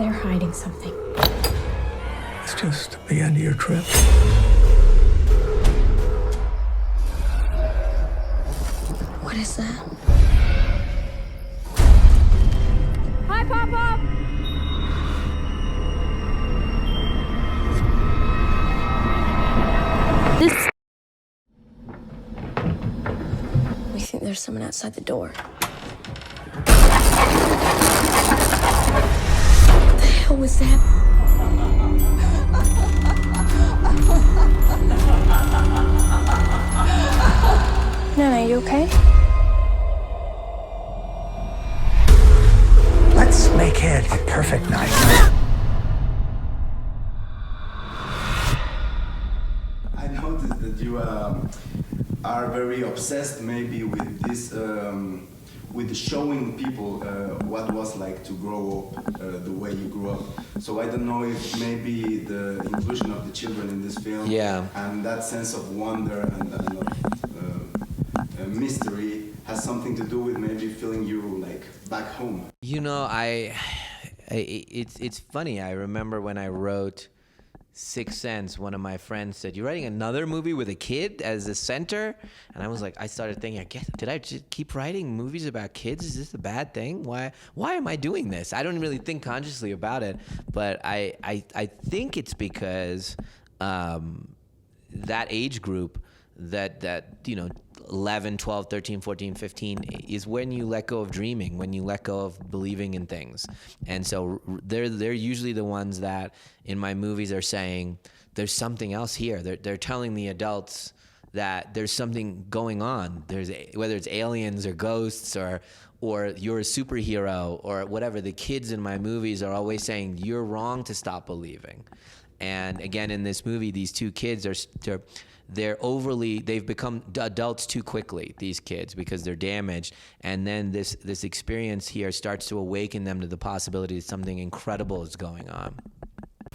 They're hiding something. It's just the end of your trip. What is that? Hi, Papa! We think there's someone outside the door. What the hell was that? Nana, you okay? Let's make it a perfect night. I noticed that you are very obsessed maybe with this, with showing people what was like to grow up the way you grew up. So I don't know if maybe the inclusion of the children in this film and that sense of wonder and mystery has something to do with maybe feeling you like back home. You know, it's funny. I remember when I wrote Sixth Sense, one of my friends said, "You're writing another movie with a kid as the center?" And I was like, I started thinking, did I just keep writing movies about kids? Is this a bad thing? Why am I doing this? I don't really think consciously about it, but I think it's because that age group, that you know, 11, 12, 13, 14, 15 is when you let go of dreaming, when you let go of believing in things. And so they're usually the ones that in my movies are saying there's something else here. They're telling the adults that there's something going on. Whether it's aliens or ghosts or you're a superhero or whatever. The kids in my movies are always saying you're wrong to stop believing. And again, in this movie, these two kids they've become adults too quickly, these kids, because they're damaged. And then this experience here starts to awaken them to the possibility that something incredible is going on.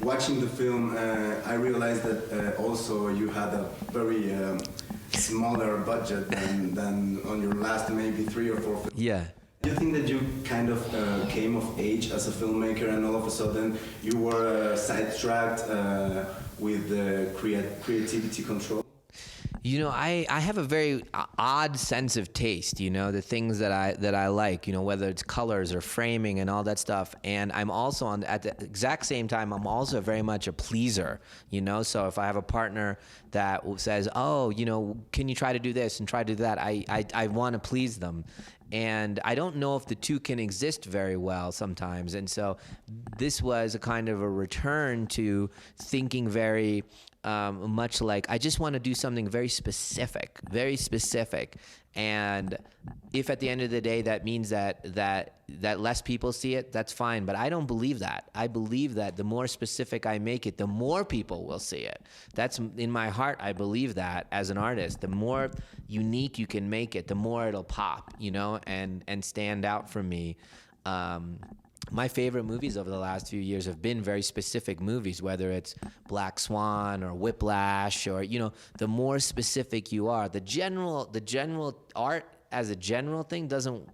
Watching the film, I realized that also you had a very smaller budget than on your last maybe 3 or 4 films. Yeah. Do you think that you kind of came of age as a filmmaker and all of a sudden you were sidetracked with creativity control? You know, I have a very odd sense of taste, you know, the things that I like, you know, whether it's colors or framing and all that stuff. And I'm also at the exact same time, I'm also very much a pleaser, you know. So if I have a partner that says, oh, you know, can you try to do this and try to do that, I want to please them. And I don't know if the two can exist very well sometimes. And so this was a kind of a return to thinking very much like, I just want to do something very specific. And if at the end of the day that means that less people see it, that's fine. But I don't believe that. I believe that the more specific I make it, the more people will see it. That's in my heart. I believe that as an artist, the more unique you can make it, the more it'll pop, you know, and stand out from me. My favorite movies over the last few years have been very specific movies, whether it's Black Swan or Whiplash, or, you know, the more specific you are, the general art as a general thing doesn't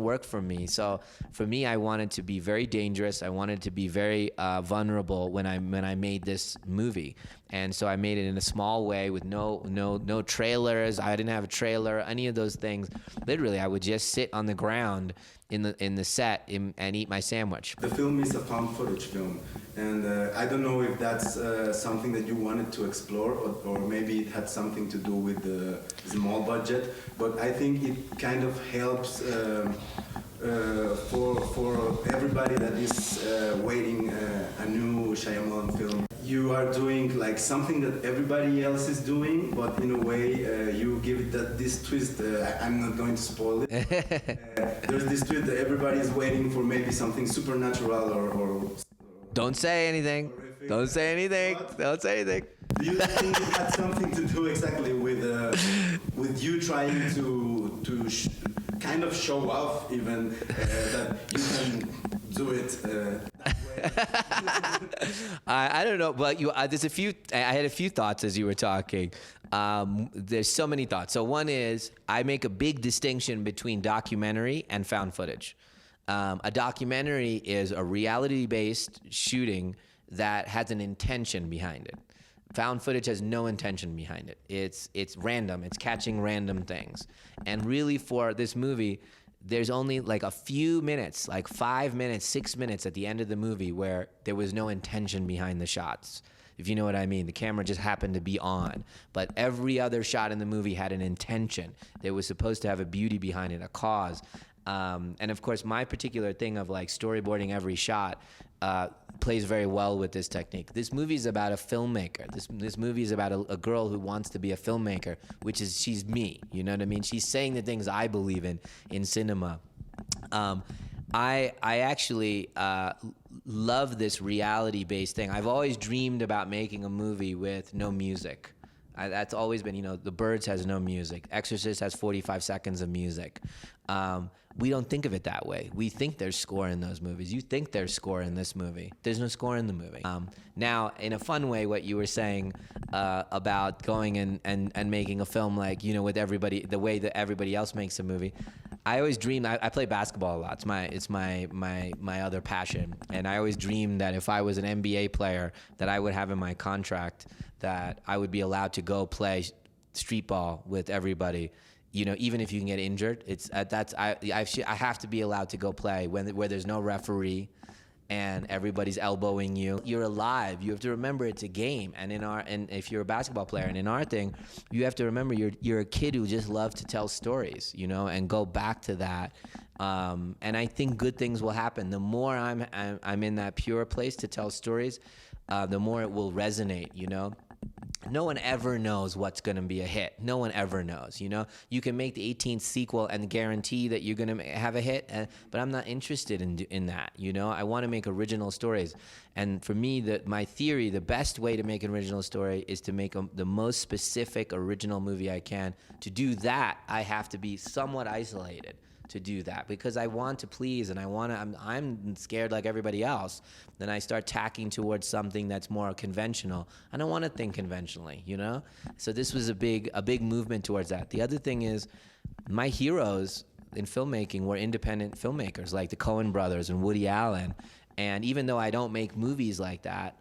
work for me. So for me, I wanted to be very dangerous. I wanted to be very vulnerable when I made this movie. And so I made it in a small way with no trailers. I didn't have a trailer, any of those things. Literally, I would just sit on the ground in the set and eat my sandwich. The film is a found footage film, and I don't know if that's something that you wanted to explore, or maybe it had something to do with the small budget, but I think it kind of helps for everybody that is waiting a new Shyamalan film. You are doing like something that everybody else is doing, but in a way you give it this twist. I'm not going to spoil it. There's this twist that everybody is waiting for, maybe something supernatural or Don't say anything. Horrific. Don't say anything. Don't say anything. Do you think it had something to do exactly with you trying to kind of show off even that you can do it that way? I don't know, but there's a few. I had a few thoughts as you were talking. There's so many thoughts. So one is I make a big distinction between documentary and found footage. A documentary is a reality-based shooting that has an intention behind it. Found footage has no intention behind it. It's random. It's catching random things. And really, for this movie, there's only like a few minutes, like 5 minutes, 6 minutes at the end of the movie where there was no intention behind the shots. If you know what I mean. The camera just happened to be on. But every other shot in the movie had an intention. They was supposed to have a beauty behind it, a cause. And of course, my particular thing of like storyboarding every shot plays very well with this technique. This movie is about a filmmaker. This movie is about a girl who wants to be a filmmaker, which is, she's me, you know what I mean? She's saying the things I believe in cinema. I actually love this reality-based thing. I've always dreamed about making a movie with no music. That's always been, you know, The Birds has no music. Exorcist has 45 seconds of music. We don't think of it that way. We think there's score in those movies. You think there's score in this movie. There's no score in the movie. Now, in a fun way, what you were saying about going and making a film like, you know, with everybody, the way that everybody else makes a movie. I always dreamed, I play basketball a lot. It's my other passion. And I always dreamed that if I was an NBA player, that I would have in my contract that I would be allowed to go play street ball with everybody. You know, even if you can get injured, I have to be allowed to go play where there's no referee and everybody's elbowing you. You're alive. You have to remember it's a game. And if you're a basketball player, and in our thing, you have to remember you're a kid who just loves to tell stories, you know, and go back to that. And I think good things will happen. The more I'm in that pure place to tell stories, the more it will resonate, you know. No one ever knows what's going to be a hit. No one ever knows, you know. You can make the 18th sequel and guarantee that you're going to have a hit, but I'm not interested in that, you know. I want to make original stories. And for me, my theory, the best way to make an original story is to make the most specific original movie I can. To do that, I have to be somewhat isolated to do that, because I want to please, and I'm scared like everybody else. Then I start tacking towards something that's more conventional. I don't want to think conventionally, you know? So this was a big movement towards that. The other thing is, my heroes in filmmaking were independent filmmakers like the Coen brothers and Woody Allen. And even though I don't make movies like that,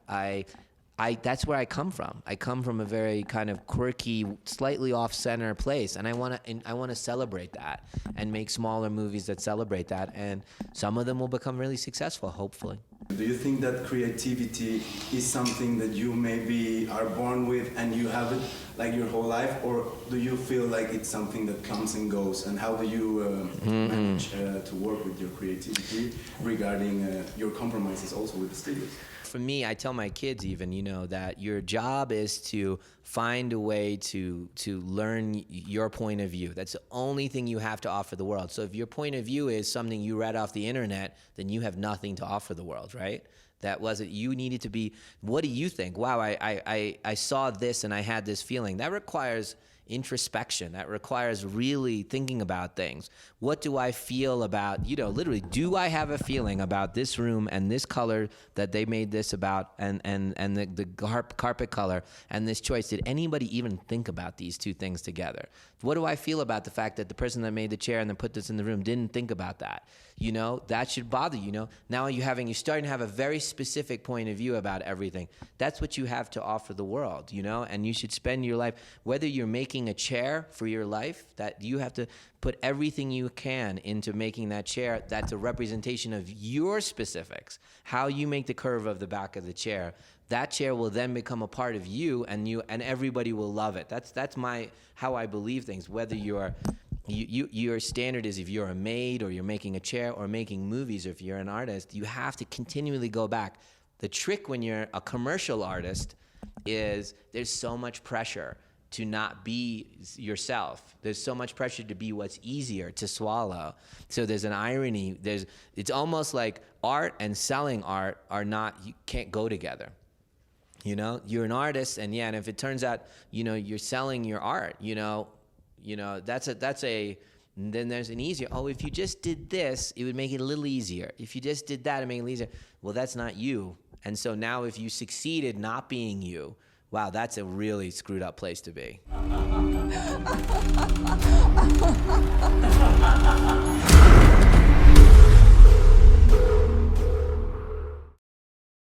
that's where I come from. I come from a very kind of quirky, slightly off-center place, and I want to celebrate that and make smaller movies that celebrate that, and some of them will become really successful, hopefully. Do you think that creativity is something that you maybe are born with and you have it like your whole life, or do you feel like it's something that comes and goes? And how do you manage to work with your creativity regarding your compromises also with the studios? For me, I tell my kids even, you know, that your job is to find a way to learn your point of view. That's the only thing you have to offer the world. So if your point of view is something you read off the internet, then you have nothing to offer the world, right? That wasn't, you needed to be, what do you think? Wow, I saw this and I had this feeling. That requires introspection. That requires really thinking about things. What do I feel about, you know, literally, do I have a feeling about this room and this color that they made this about, and the carpet color and this choice? Did anybody even think about these two things together? What do I feel about the fact that the person that made the chair and then put this in the room didn't think about that? You know, that should bother you, know. Now you're starting to have a very specific point of view about everything. That's what you have to offer the world, you know, and you should spend your life, whether you're making a chair for your life, that you have to put everything you can into making that chair that's a representation of your specifics, how you make the curve of the back of the chair. That chair will then become a part of you, and everybody will love it. That's how I believe things. Whether your standard is if you're a maid or you're making a chair or making movies, or if you're an artist, you have to continually go back. The trick when you're a commercial artist is there's so much pressure to not be yourself. There's so much pressure to be what's easier to swallow. So there's an irony. It's almost like art and selling art you can't go together. You know, you're an artist, and if it turns out, you know, you're selling your art, you know, then there's an easier, if you just did this, it would make it a little easier. If you just did that, it'd make it easier. Well, that's not you. And so now if you succeeded not being you, wow, that's a really screwed up place to be.